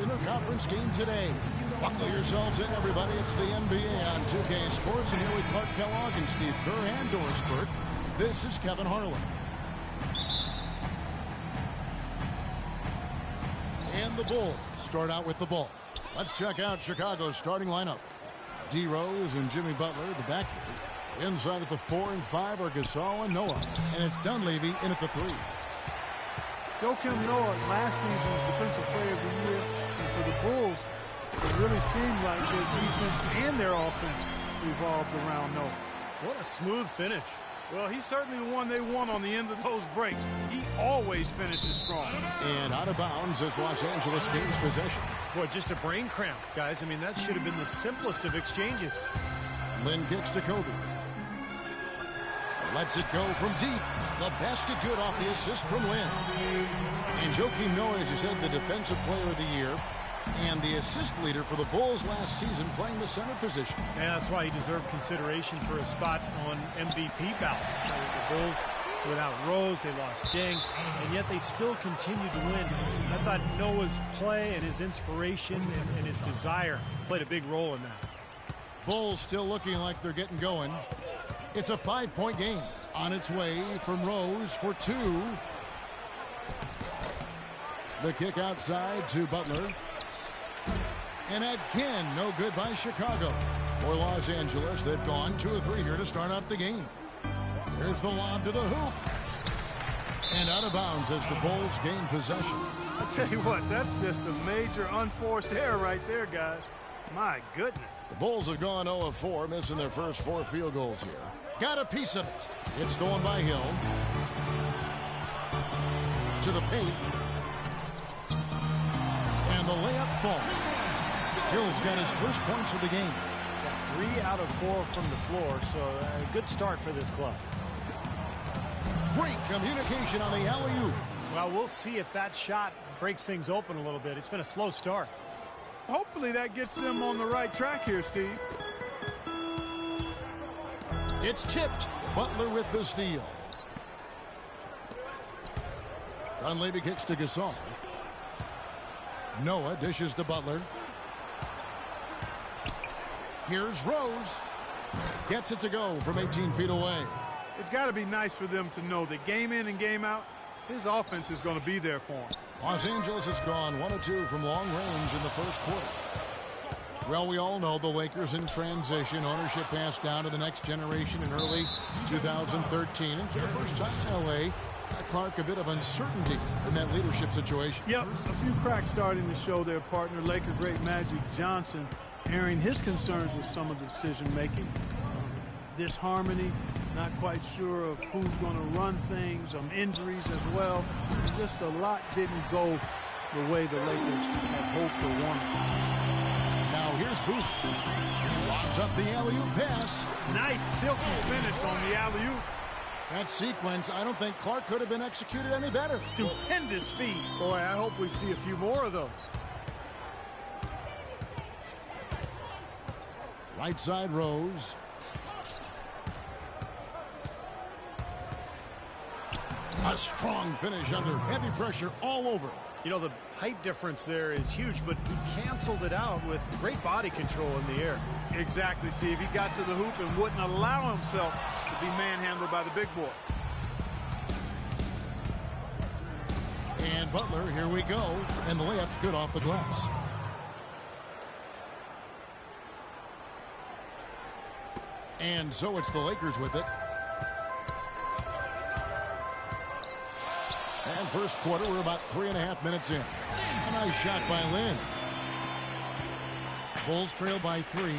interconference game today. Buckle yourselves in, everybody. It's the NBA on 2K Sports, and here with Clark Kellogg and Steve Kerr and Doris Burke. This is Kevin Harlan. And the Bulls start out with the ball. Let's check out Chicago's starting lineup. D. Rose and Jimmy Butler, the backcourt. Inside at the 4 and 5 are Gasol and Noah. And it's Dunleavy in at the 3. Joakim Noah, last season's Defensive Player of the Year. And for the Bulls, it really seemed like their defense and their offense revolved around Noah. What a smooth finish. Well, he's certainly the one they want on the end of those breaks. He always finishes strong. And out of bounds as Los Angeles gains possession. Boy, just a brain cramp, guys. I mean, that should have been the simplest of exchanges. Lynn kicks to Kobe. Lets it go from deep. The basket good off the assist from Lynn. And Joakim Noah, as you said, the Defensive Player of the Year and the assist leader for the Bulls last season, playing the center position. Yeah, that's why he deserved consideration for a spot on MVP ballots. The Bulls, without Rose, they lost Deng, and yet they still continued to win. I thought Noah's play and his inspiration and his desire played a big role in that. Bulls still looking like they're getting going. It's a 5-point game. On its way from Rose for 2. The kick outside to Butler. And again, no good by Chicago. For Los Angeles, they've gone 2 of 3 here to start out the game. Here's the lob to the hoop. And out of bounds as the Bulls gain possession. I tell you what, that's just a major unforced error right there, guys. My goodness. The Bulls have gone 0 of 4, missing their first 4 field goals here. Got a piece of it. It's stolen by Hill. To the paint. And the layup falls. Hill's got his first points of the game. Got 3 out of 4 from the floor, so a good start for this club. Great communication on the alley-oop. Well, we'll see if that shot breaks things open a little bit. It's been a slow start. Hopefully that gets them on the right track here, Steve. It's tipped. Butler with the steal. Dunleavy kicks to Gasol. Noah dishes to Butler. Here's Rose. Gets it to go from 18 feet away. It's got to be nice for them to know that game in and game out, his offense is going to be there for him. Los Angeles has gone 1 of 2 from long range in the first quarter. Well, we all know the Lakers in transition. Ownership passed down to the next generation in early 2013. And for the first time in L.A., Clark, a bit of uncertainty in that leadership situation. Yep, a few cracks starting to show their partner, Laker great Magic Johnson, airing his concerns with some of the decision-making. Disharmony, not quite sure of who's going to run things, injuries as well. Just a lot didn't go the way the Lakers had hoped or wanted. Now here's Boozer. He lobs up the alley-oop pass. Nice silky finish on the alley-oop. That sequence, I don't think Clark could have been executed any better. Stupendous feed. Boy, I hope we see a few more of those. Right side Rose. A strong finish under heavy pressure all over. You know, the height difference there is huge, but he canceled it out with great body control in the air. Exactly, Steve. He got to the hoop and wouldn't allow himself to be manhandled by the big boy. And Butler, here we go. And the layup's good off the glass. And so it's the Lakers with it. And first quarter, we're about 3.5 minutes in. A nice shot by Lynn. Bulls trail by 3.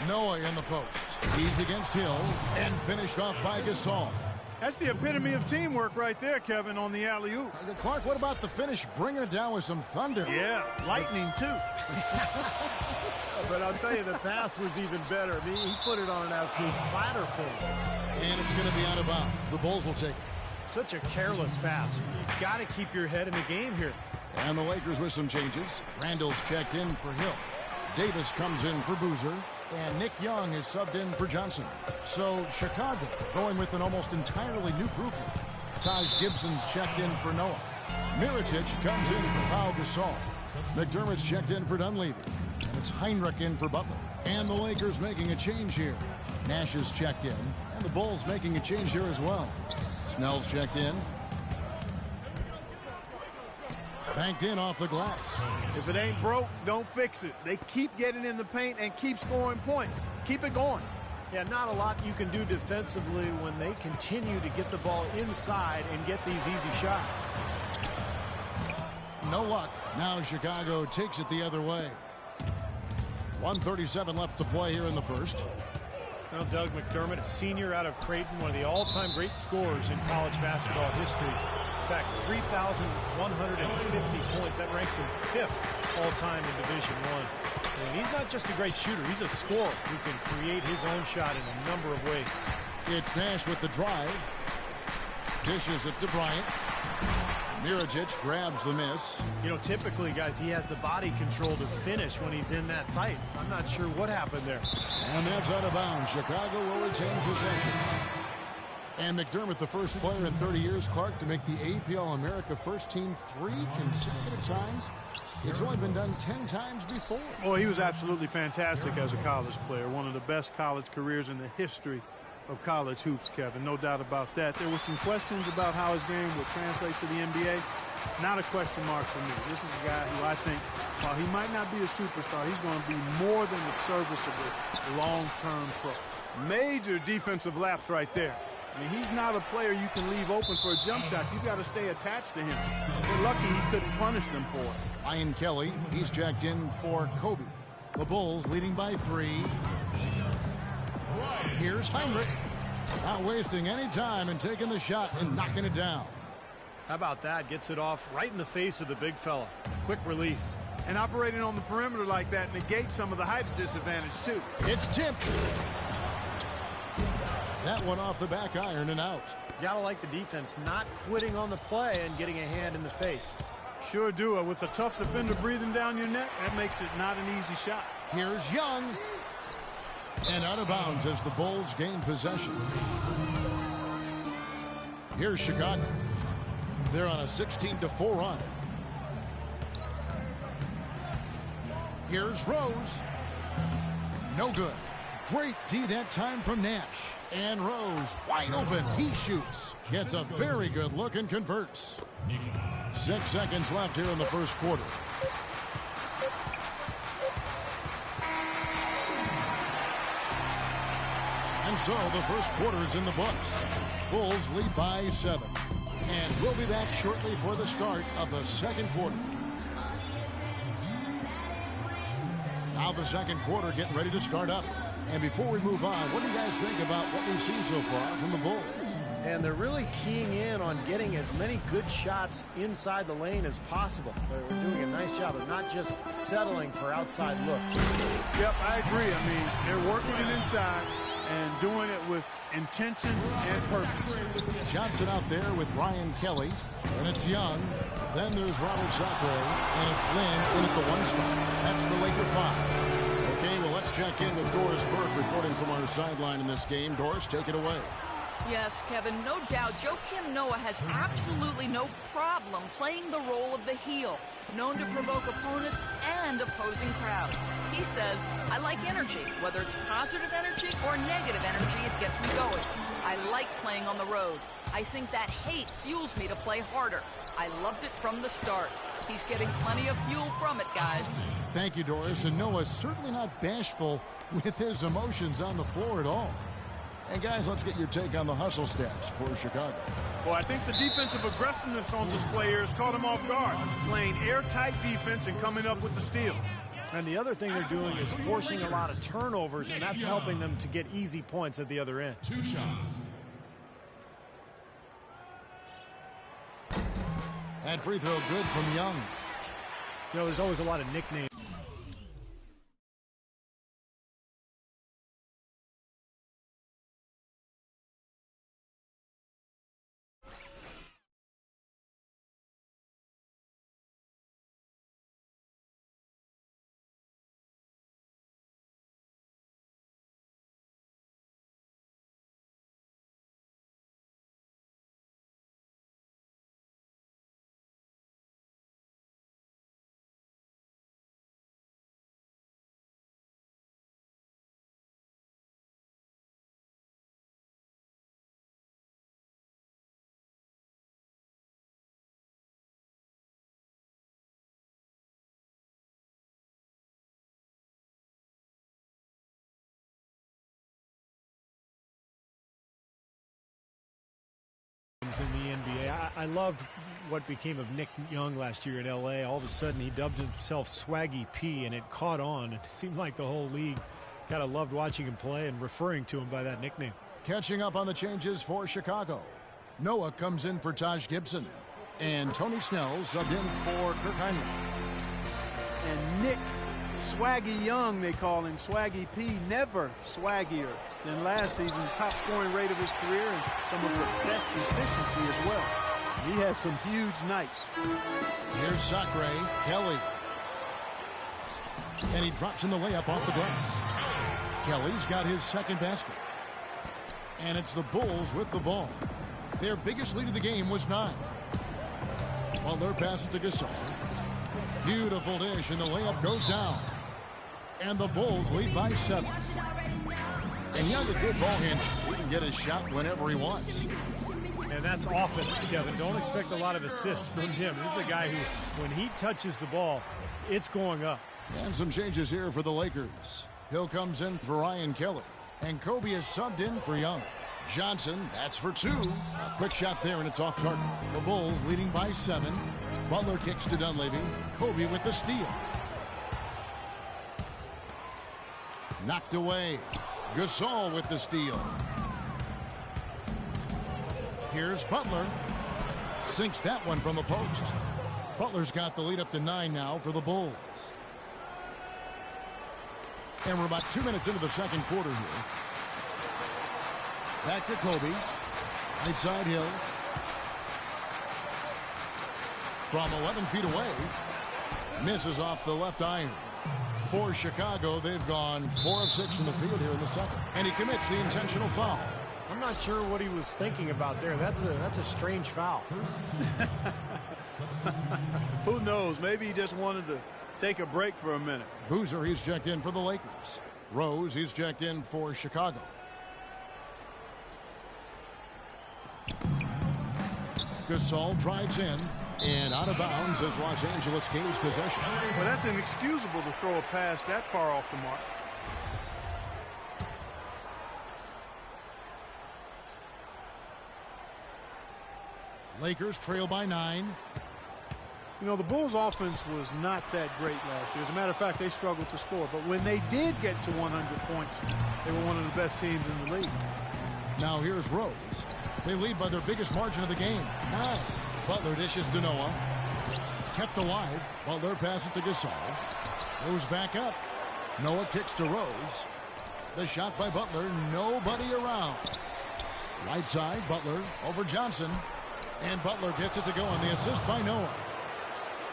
Noah in the post. He's against Hill and finished off by Gasol. That's the epitome of teamwork right there, Kevin, on the alley-oop. Clark, what about the finish? Bringing it down with some thunder. Yeah, lightning, too. But I'll tell you, the pass was even better. I mean, he put it on an absolute platter for him. And it's going to be out of bounds. The Bulls will take it. Such a careless pass. You've got to keep your head in the game here. And the Lakers with some changes. Randall's checked in for Hill. Davis comes in for Boozer. And Nick Young is subbed in for Johnson. So Chicago going with an almost entirely new group. Taj Gibson's checked in for Noah. Mirotic comes in for Pau Gasol. McDermott's checked in for Dunleavy. And it's Heinrich in for Butler. And the Lakers making a change here. Nash is checked in. And the Bulls making a change here as well. Snell's checked in. Banked in off the glass. If it ain't broke, don't fix it. They keep getting in the paint and keep scoring points. Keep it going. Yeah, not a lot you can do defensively when they continue to get the ball inside and get these easy shots. No luck. Now Chicago takes it the other way. 1:37 left to play here in the first. Well, Doug McDermott, a senior out of Creighton, one of the all-time great scorers in college basketball history. In fact, 3,150 points. That ranks him 5th all-time in Division I. And he's not just a great shooter. He's a scorer who can create his own shot in a number of ways. It's Nash with the drive. Dishes it to Bryant. Mirotic grabs the miss. You know, typically, guys, he has the body control to finish when he's in that tight. I'm not sure what happened there. And that's out of bounds. Chicago will retain possession. And McDermott, the first player in 30 years, Clark, to make the AP All-America first team 3 consecutive times. It's only been done 10 times before. Well, he was absolutely fantastic as a college player. One of the best college careers in the history of college hoops, Kevin. No doubt about that. There were some questions about how his game would translate to the NBA. Not a question mark for me. This is a guy who I think, while he might not be a superstar, he's going to be more than a serviceable long-term pro. Major defensive lapse right there. I mean, he's not a player you can leave open for a jump shot. You've got to stay attached to him. They're lucky he couldn't punish them for it. Ryan Kelly, he's checked in for Kobe. The Bulls leading by 3. Here's Heinrich. Not wasting any time and taking the shot and knocking it down. How about that? Gets it off right in the face of the big fella. Quick release. And operating on the perimeter like that negates some of the height disadvantage, too. It's tipped. That one off the back iron and out. Gotta like the defense not quitting on the play and getting a hand in the face. Sure do. With a tough defender breathing down your neck, that makes it not an easy shot. Here's Young. And out of bounds as the Bulls gain possession. Here's Chicago. They're on a 16-4 run. Here's Rose. No good. Great D that time from Nash. And Rose wide open. He shoots. Gets a very good look and converts. 6 seconds left here in the first quarter. And so the first quarter is in the books. Bulls lead by 7. And we'll be back shortly for the start of the second quarter. Now the second quarter getting ready to start up. And before we move on, what do you guys think about what we've seen so far from the Bulls? And they're really keying in on getting as many good shots inside the lane as possible. They're doing a nice job of not just settling for outside looks. Yep, I agree. I mean, they're working it inside and doing it with intention and purpose. Johnson out there with Ryan Kelly. And it's Young. Then there's Robert Sacre. And it's Lynn in at the 1 spot. That's the Laker 5. Okay, well, let's check in with Doris Burke reporting from our sideline in this game. Doris, take it away. Yes, Kevin, no doubt. Joakim Noah has absolutely no problem playing the role of the heel, known to provoke opponents and opposing crowds. He says, I like energy. Whether it's positive energy or negative energy, it gets me going. I like playing on the road. I think that hate fuels me to play harder. I loved it from the start. He's getting plenty of fuel from it, guys. Thank you, Doris. And Noah's certainly not bashful with his emotions on the floor at all. And guys, let's get your take on the hustle stats for Chicago. Well, I think the defensive aggressiveness on display here has caught him off guard. Playing airtight defense and coming up with the steals. And the other thing they're doing is forcing a lot of turnovers, and that's helping them to get easy points at the other end. 2 shots. And free throw good from Young. You know, there's always a lot of nicknames. names in the NBA. I loved what became of Nick Young last year in L.A. All of a sudden, he dubbed himself Swaggy P, and it caught on. It seemed like the whole league kind of loved watching him play and referring to him by that nickname. Catching up on the changes for Chicago. Noah comes in for Taj Gibson. And Tony Snell subbed in for Kirk Heinrich. And Nick Swaggy Young, they call him, Swaggy P, never swaggier than last season's top scoring rate of his career and some of the best efficiency as well. He had some huge nights. Here's Sacre Kelly. And he drops in the layup off the glass. Kelly's got his second basket. And it's the Bulls with the ball. Their biggest lead of the game was 9. Butler passes to Gasol. Beautiful dish, and the layup goes down. And the Bulls lead by 7. And Young, a good ball handler. He can get his shot whenever he wants. And that's often, Kevin. Don't expect a lot of assists from him. This is a guy who, when he touches the ball, it's going up. And some changes here for the Lakers. Hill comes in for Ryan Kelly. And Kobe is subbed in for Young. Johnson, that's for 2. A quick shot there, and it's off target. The Bulls leading by 7. Butler kicks to Dunleavy. Kobe with the steal. Knocked away. Gasol with the steal. Here's Butler. Sinks that one from the post. Butler's got the lead up to 9 now for the Bulls. And we're about 2 minutes into the second quarter here. Back to Kobe. Right side Hill. From 11 feet away. Misses off the left iron. For Chicago, they've gone 4 of 6 from the field here in the second. And he commits the intentional foul. I'm not sure what he was thinking about there. That's a strange foul. Who knows? Maybe he just wanted to take a break for a minute. Boozer, he's checked in for the Lakers. Rose, he's checked in for Chicago. Gasol drives in and out of bounds as Los Angeles gains possession. Well, that's inexcusable to throw a pass that far off the mark. Lakers trail by 9. You know, the Bulls' offense was not that great last year. As a matter of fact, they struggled to score. But when they did get to 100 points, they were one of the best teams in the league. Now here's Rose. They lead by their biggest margin of the game, 9. Butler dishes to Noah. Kept alive. Butler passes to Gasol. Goes back up. Noah kicks to Rose. The shot by Butler. Nobody around. Right side, Butler over Johnson. And Butler gets it to go on the assist by Noah.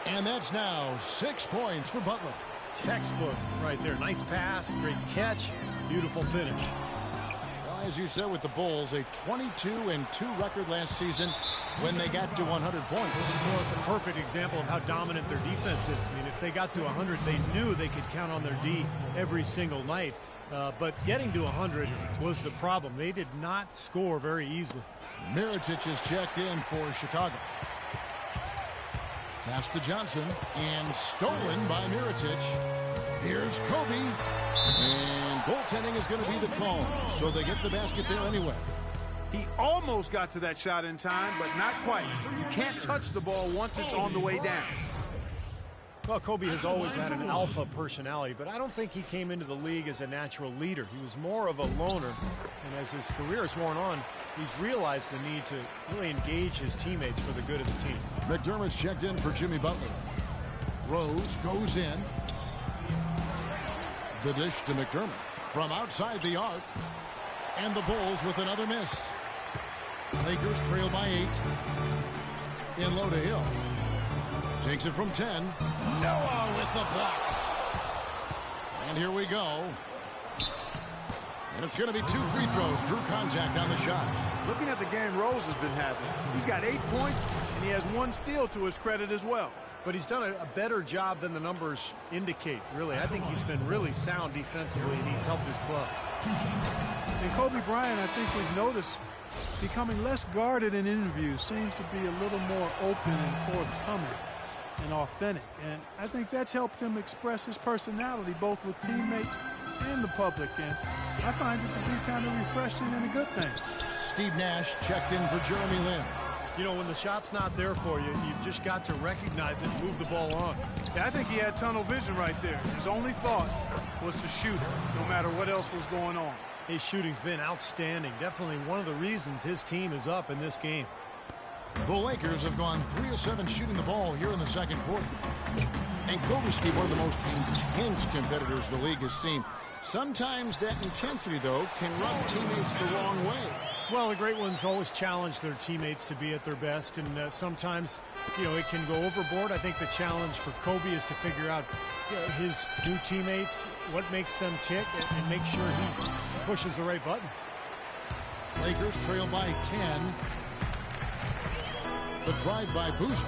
And that's now 6 points for Butler. Textbook right there. Nice pass, great catch, beautiful finish. Well, as you said with the Bulls, a 22-2 record last season when they got to 100 points. Well, it's a perfect example of how dominant their defense is. I mean, if they got to 100, they knew they could count on their D every single night. But getting to 100 was the problem. They did not score very easily. Mirotic is checked in for Chicago. Pass to Johnson and stolen by Mirotic. Here's Kobe. And goaltending is going to be the call. So they get the basket there anyway. He almost got to that shot in time, but not quite. You can't touch the ball once it's on the way down. Well, Kobe has always had an alpha personality, but I don't think he came into the league as a natural leader. He was more of a loner, and as his career has worn on, he's realized the need to really engage his teammates for the good of the team. McDermott's checked in for Jimmy Butler. Rose goes in. The dish to McDermott from outside the arc. And the Bulls with another miss. Lakers trail by 8. In low to Hill. Takes it from 10. Noah with the block. And here we go. And it's going to be 2 free throws. Drew contact on the shot. Looking at the game Rose has been having, he's got 8 points, and he has 1 steal to his credit as well. But he's done a better job than the numbers indicate, really. I think he's been really sound defensively, and he's helped his club. And Kobe Bryant, I think we've noticed, becoming less guarded in interviews, seems to be a little more open and forthcoming and authentic. And I think that's helped him express his personality both with teammates and the public. And I find it to be kind of refreshing and a good thing. Steve Nash checked in for Jeremy Lin. You know, when the shot's not there for you, you've just got to recognize it and move the ball on. Yeah, I think he had tunnel vision right there. His only thought was to shoot it, no matter what else was going on. His shooting's been outstanding. Definitely one of the reasons his team is up in this game. The Lakers have gone 3 of 7 shooting the ball here in the second quarter. And Kobe, Steve, one of the most intense competitors the league has seen. Sometimes that intensity, though, can rub teammates the wrong way. Well, the great ones always challenge their teammates to be at their best, and sometimes, you know, it can go overboard. I think the challenge for Kobe is to figure out, you know, his new teammates, what makes them tick, and make sure he pushes the right buttons. Lakers trail by 10. The drive by Boozer.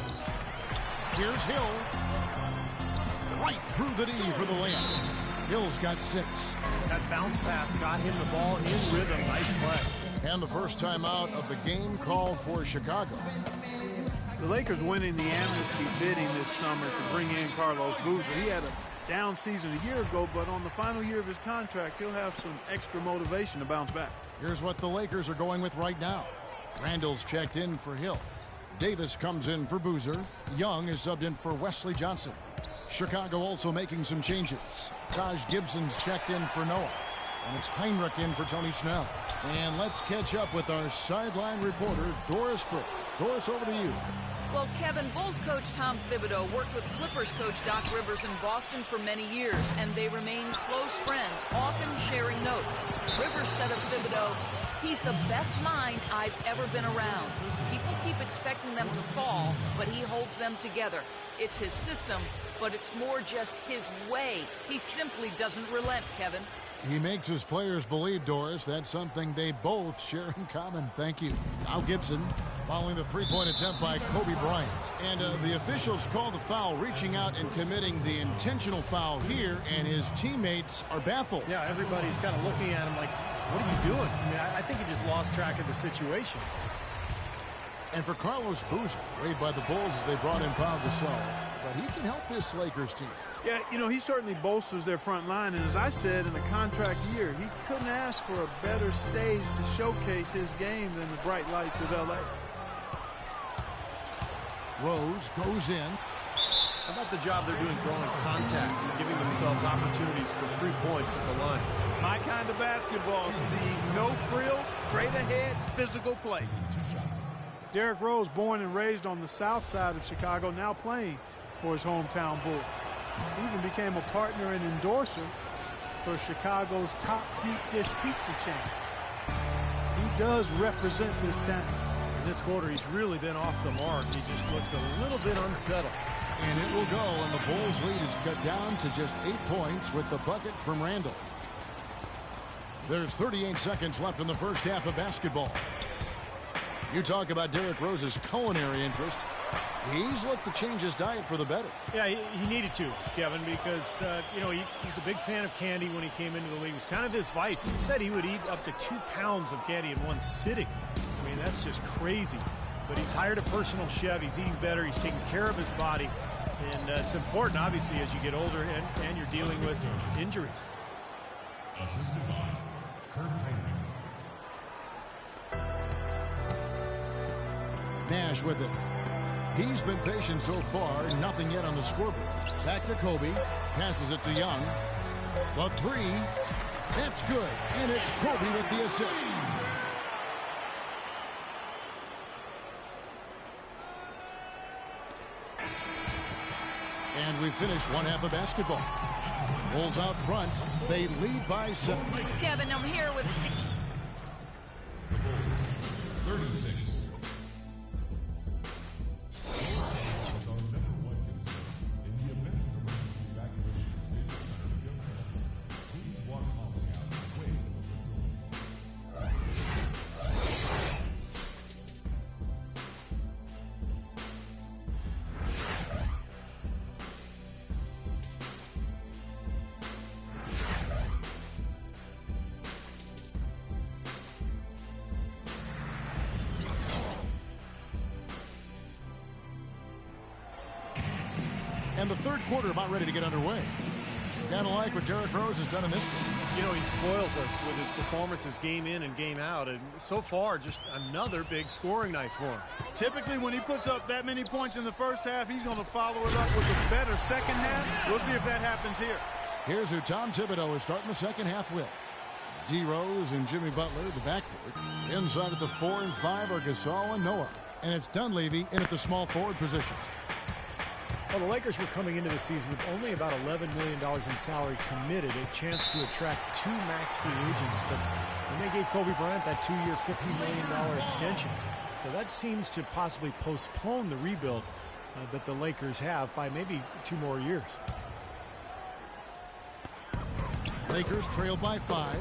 Here's Hill. Right through the D for the layup. Hill's got 6. That bounce pass got him the ball in rhythm. Nice play. And the first time out of the game called for Chicago. The Lakers winning the amnesty bidding this summer to bring in Carlos Boozer. He had a down season a year ago, but on the final year of his contract, he'll have some extra motivation to bounce back. Here's what the Lakers are going with right now. Randall's checked in for Hill. Davis comes in for Boozer. Young is subbed in for Wesley Johnson. Chicago also making some changes. Taj Gibson's checked in for Noah. And it's Heinrich in for Tony Snell. And let's catch up with our sideline reporter, Doris Burke. Doris, over to you. Well, Kevin, Bulls coach Tom Thibodeau worked with Clippers coach Doc Rivers in Boston for many years, and they remain close friends, often sharing notes. Rivers said of Thibodeau, "He's the best mind I've ever been around. People keep expecting them to fall, but he holds them together. It's his system, but it's more just his way. He simply doesn't relent, Kevin." He makes his players believe, Doris. That's something they both share in common. Thank you. Al Gibson following the three-point attempt by Kobe Bryant. And the officials call the foul, reaching out and committing the intentional foul here, and his teammates are baffled. Yeah, everybody's kind of looking at him like, what are you doing? I mean, I think he just lost track of the situation. And for Carlos Boozer, waived by the Bulls as they brought in Pau Gasol. But he can help this Lakers team. Yeah, you know, he certainly bolsters their front line. And as I said, in the contract year, he couldn't ask for a better stage to showcase his game than the bright lights of L.A. Rose goes in. How about the job they're doing drawing contact and giving themselves opportunities for free points at the line? My kind of basketball, Steve. No frills, straight ahead, physical play. Derrick Rose, born and raised on the south side of Chicago, now playing for his hometown Bulls. He even became a partner and endorser for Chicago's top deep dish pizza chain. He does represent this town. In this quarter, he's really been off the mark. He just looks a little bit unsettled. And it will go, and the Bulls' lead is cut down to just 8 points with the bucket from Randall. There's 38 seconds left in the first half of basketball. You talk about Derrick Rose's culinary interest. He's looked to change his diet for the better. Yeah, he needed to, Kevin, because, you know, he's a big fan of candy when he came into the league. It was kind of his vice. He said he would eat up to 2 pounds of candy in one sitting. I mean, that's just crazy. But he's hired a personal chef. He's eating better. He's taking care of his body. And it's important, obviously, as you get older and you're dealing with injuries. Assisted by Kurt Heinrich. Nash with it. He's been patient so far, nothing yet on the scoreboard. Back to Kobe, passes it to Young. The three, that's good, and it's Kobe with the assist. And we finish one half of basketball. Bulls out front, they lead by 7. Kevin, I'm here with Steve. The Bulls, 36. Was our number one concern. In the event of emergency evacuation of Staples Center Field Tennessee, please walk calmly out away from the facility. And the third quarter about ready to get underway. Kind of like what Derrick Rose has done in this one. You know, he spoils us with his performances game in and game out, and so far just another big scoring night for him. Typically, when he puts up that many points in the first half, he's going to follow it up with a better second half. We'll see if that happens here. Here's who Tom Thibodeau is starting the second half with. D. Rose and Jimmy Butler, the backcourt. Inside at the 4 and 5 are Gasol and Noah. And it's Dunleavy in at the small forward position. Well, the Lakers were coming into the season with only about $11 million in salary committed, a chance to attract 2 max free agents. But when they gave Kobe Bryant that 2-year, $50 million extension, so that seems to possibly postpone the rebuild that the Lakers have by maybe 2 more years. Lakers trail by 5.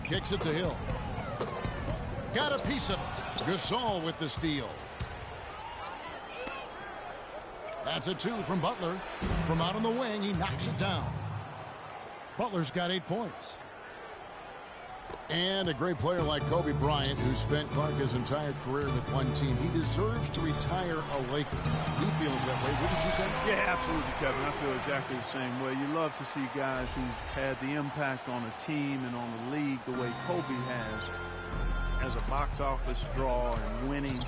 Kicks it to Hill. Got a piece of it. Gasol with the steal. That's a 2 from Butler. From out on the wing, he knocks it down. Butler's got 8 points. And a great player like Kobe Bryant, who spent Clark his entire career with one team, he deserves to retire a Laker. He feels that way, wouldn't you say? Yeah, absolutely, Kevin. I feel exactly the same way. You love to see guys who've had the impact on a team and on the league the way Kobe has as a box office draw and winning.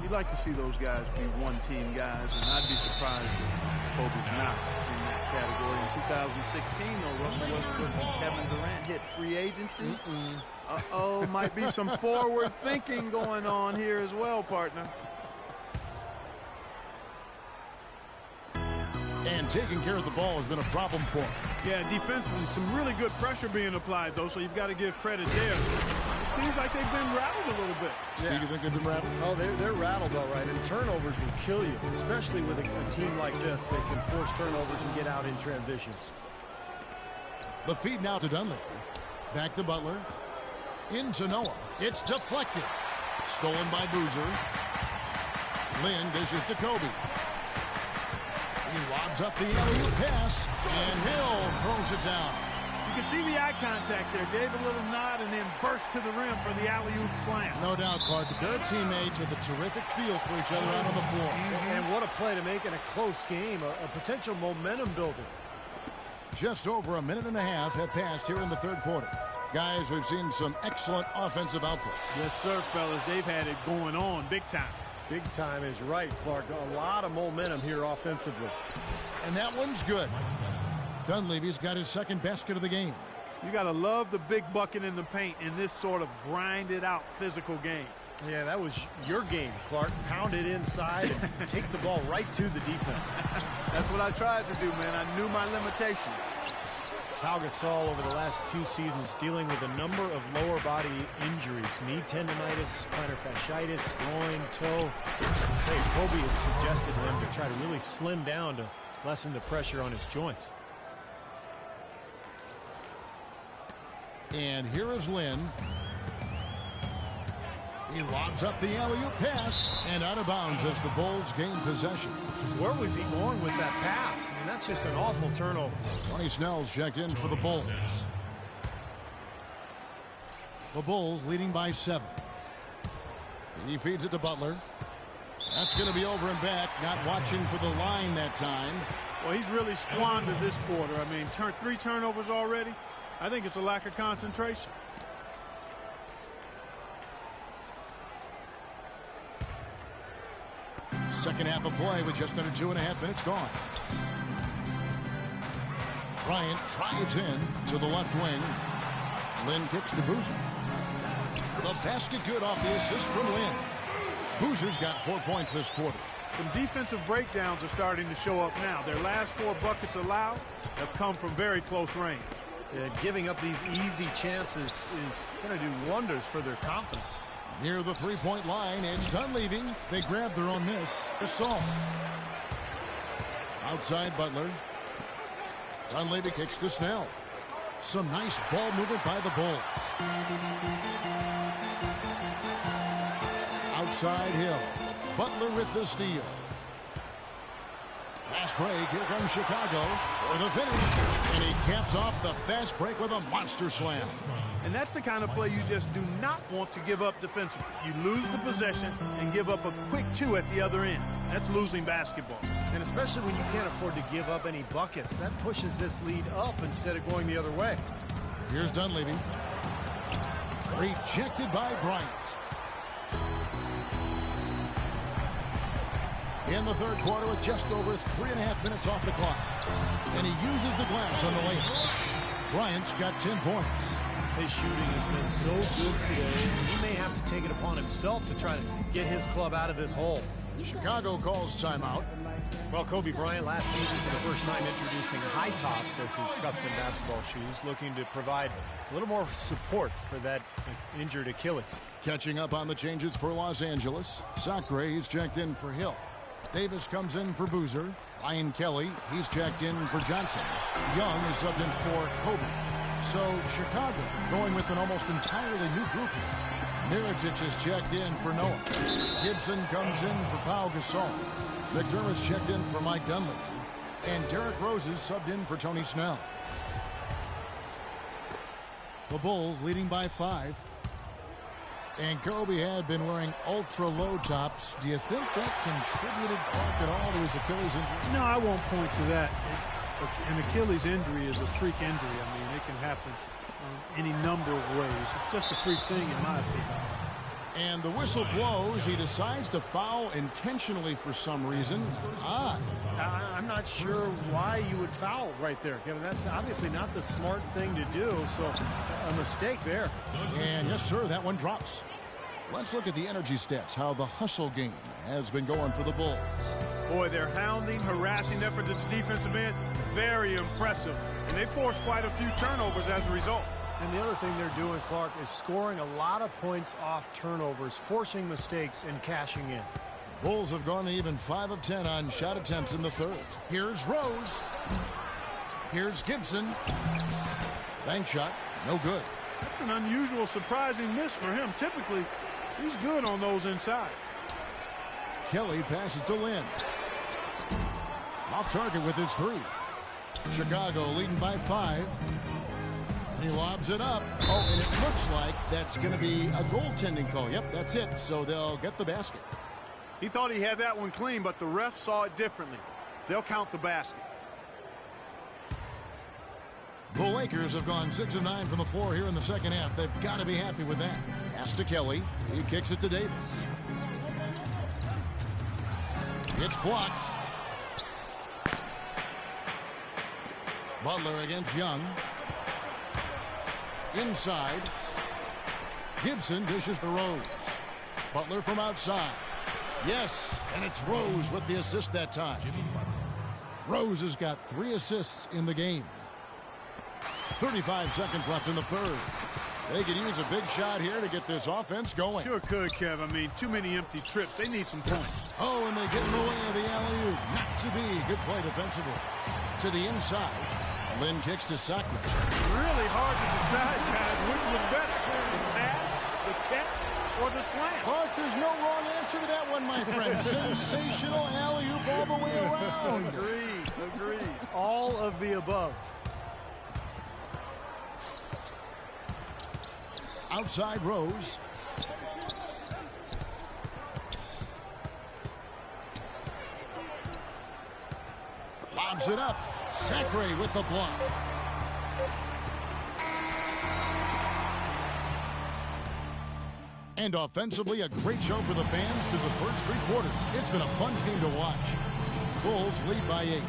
You'd like to see those guys be one-team guys, and I'd be surprised if Kobe's not in that category. In 2016, though, Russell Westbrook and Kevin Durant hit free agency. Uh-oh, might be some forward thinking going on here as well, partner. And taking care of the ball has been a problem for him. Yeah, defensively, some really good pressure being applied, though, so you've got to give credit there. It seems like they've been rattled a little bit. Steve, you think they've been rattled? Oh, they're rattled all right, and turnovers will kill you, especially with a team like this. They can force turnovers and get out in transition. The feed now to Dunleavy. Back to Butler. Into Noah. It's deflected. Stolen by Boozer. Lynn dishes to Kobe. He lobs up the alley-oop pass, and Hill throws it down. You can see the eye contact there. Gave a little nod and then burst to the rim for the alley-oop slam. No doubt, Clark. They're teammates with a terrific feel for each other out on the floor. And what a play to make in a close game, a potential momentum builder. Just over a minute and a half have passed here in the third quarter. Guys, we've seen some excellent offensive output. Yes, sir, fellas. They've had it going on big time. Big time is right, Clark. A lot of momentum here offensively. And that one's good. Dunleavy's got his second basket of the game. You got to love the big bucket in the paint in this sort of grinded out physical game. Yeah, that was your game, Clark. Pound it inside and take the ball right to the defense. That's what I tried to do, man. I knew my limitations. Pau Gasol over the last few seasons dealing with a number of lower body injuries. Knee tendonitis, plantar fasciitis, groin, toe. Kobe had suggested to him to try to really slim down to lessen the pressure on his joints. And here is Lynn. He lobs up the alley-oop pass and out of bounds as the Bulls gain possession. Where was he going with that pass? I mean, that's just an awful turnover. Tony Snell's checked in for the Bulls. The Bulls leading by 7. He feeds it to Butler. That's going to be over and back. Not watching for the line that time. Well, he's really squandered this quarter. I mean, 3 turnovers already. I think it's a lack of concentration. Second half of play with just under 2.5 minutes gone. Bryant drives in to the left wing. Lynn kicks to Boozer. The basket good off the assist from Lynn. Boozer's got 4 points this quarter. Some defensive breakdowns are starting to show up now. Their last 4 buckets allowed have come from very close range. Giving up these easy chances is going to do wonders for their confidence. Near the three-point line, it's Dunleavy. They grab their own miss. Gasol. Outside Butler. Dunleavy kicks to Snell. Some nice ball movement by the Bulls. Outside Hill. Butler with the steal. Fast break. Here comes Chicago for the finish. And he caps off the fast break with a monster slam. And that's the kind of play you just do not want to give up defensively. You lose the possession and give up a quick 2 at the other end. That's losing basketball. And especially when you can't afford to give up any buckets. That pushes this lead up instead of going the other way. Here's Dunleavy. Rejected by Bryant. In the third quarter with just over 3.5 minutes off the clock. And he uses the glass on the layup. Bryant's got 10 points. His shooting has been so good today. He may have to take it upon himself to try to get his club out of this hole. Chicago calls timeout. Well, Kobe Bryant last season for the first time introducing high tops as his custom basketball shoes, looking to provide a little more support for that injured Achilles. Catching up on the changes for Los Angeles. Sacre is checked in for Hill. Davis comes in for Boozer. Ryan Kelly, he's checked in for Johnson. Young is subbed in for Kobe. So Chicago going with an almost entirely new group here. Mirotic is checked in for Noah. Gibson comes in for Pau Gasol. McDermott's checked in for Mike Dunleavy. And Derrick Rose is subbed in for Tony Snell. The Bulls leading by 5. And Kobe had been wearing ultra-low tops. Do you think that contributed, Clark, at all to his Achilles injury? No, I won't point to that. An Achilles injury is a freak injury. I mean, it can happen any number of ways. It's just a freak thing, in my opinion. And the whistle blows. He decides to foul intentionally for some reason. Odd. I'm not sure why you would foul right there, Kevin. That's obviously not the smart thing to do, so a mistake there. And yes, sir, that one drops. Let's look at the energy stats, how the hustle game has been going for the Bulls. Boy, their hounding, harassing effort at the defensive end, very impressive. And they forced quite a few turnovers as a result. And the other thing they're doing, Clark, is scoring a lot of points off turnovers, forcing mistakes and cashing in. Bulls have gone even 5 of 10 on shot attempts in the third. Here's Rose. Here's Gibson. Bank shot, no good. That's an unusual, surprising miss for him. Typically, he's good on those inside. Kelly passes to Lynn. Off target with his 3. Chicago leading by 5. He lobs it up. Oh, and it looks like that's going to be a goaltending call. Yep, that's it. So they'll get the basket. He thought he had that one clean, but the ref saw it differently. They'll count the basket. The Lakers have gone 6 of 9 from the floor here in the second half. They've got to be happy with that. Pass to Kelly. He kicks it to Davis. It's blocked. Butler against Young. Inside. Gibson dishes to Rose. Butler from outside. Yes, and it's Rose with the assist that time. Rose has got 3 assists in the game. 35 seconds left in the third. They could use a big shot here to get this offense going. Sure could, Kev. I mean, too many empty trips. They need some points. Oh, and they get in the way of the alley-oop. Not to be. Good play defensively. To the inside. Lynn kicks to Sacre. Really hard to decide, guys, which was better. The pass, the catch, or the slam. Clark, there's no wrong answer to that one, my friend. Sensational alley-oop all the way around. Agreed. All of the above. Outside Rose. Lobs it up. Sacre with the block. And offensively, a great show for the fans through the first 3 quarters. It's been a fun game to watch. Bulls lead by 8.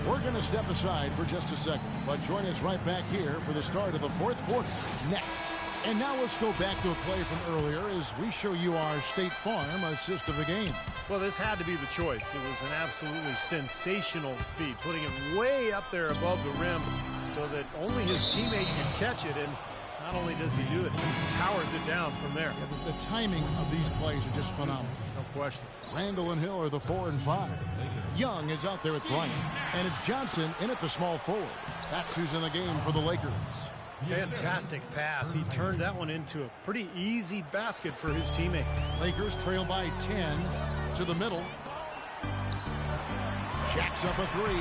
We're going to step aside for just a second, but join us right back here for the start of the 4th quarter next. And now let's go back to a play from earlier as we show you our State Farm assist of the game. Well, this had to be the choice. It was an absolutely sensational feat, putting it way up there above the rim so that only his teammate can catch it. And not only does he do it, he powers it down from there. Yeah, the timing of these plays are just phenomenal. No question. Randall and Hill are the 4 and 5. Young is out there with Bryant. And it's Johnson in at the small forward. That's who's in the game for the Lakers. Fantastic pass. He turned that one into a pretty easy basket for his teammate. Lakers trail by 10 to the middle. Jacks up a 3.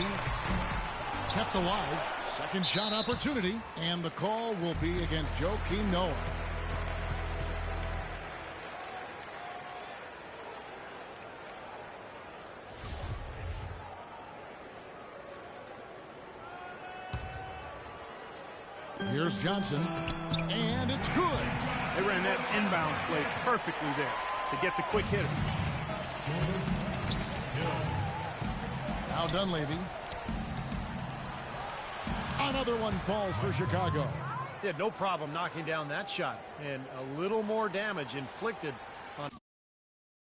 Kept alive. Second shot opportunity. And the call will be against Joakim Noah. Here's Johnson, and it's good. They ran that inbounds play perfectly there to get the quick hitter. Now Dunleavy. Another one falls for Chicago. He had no problem knocking down that shot, and a little more damage inflicted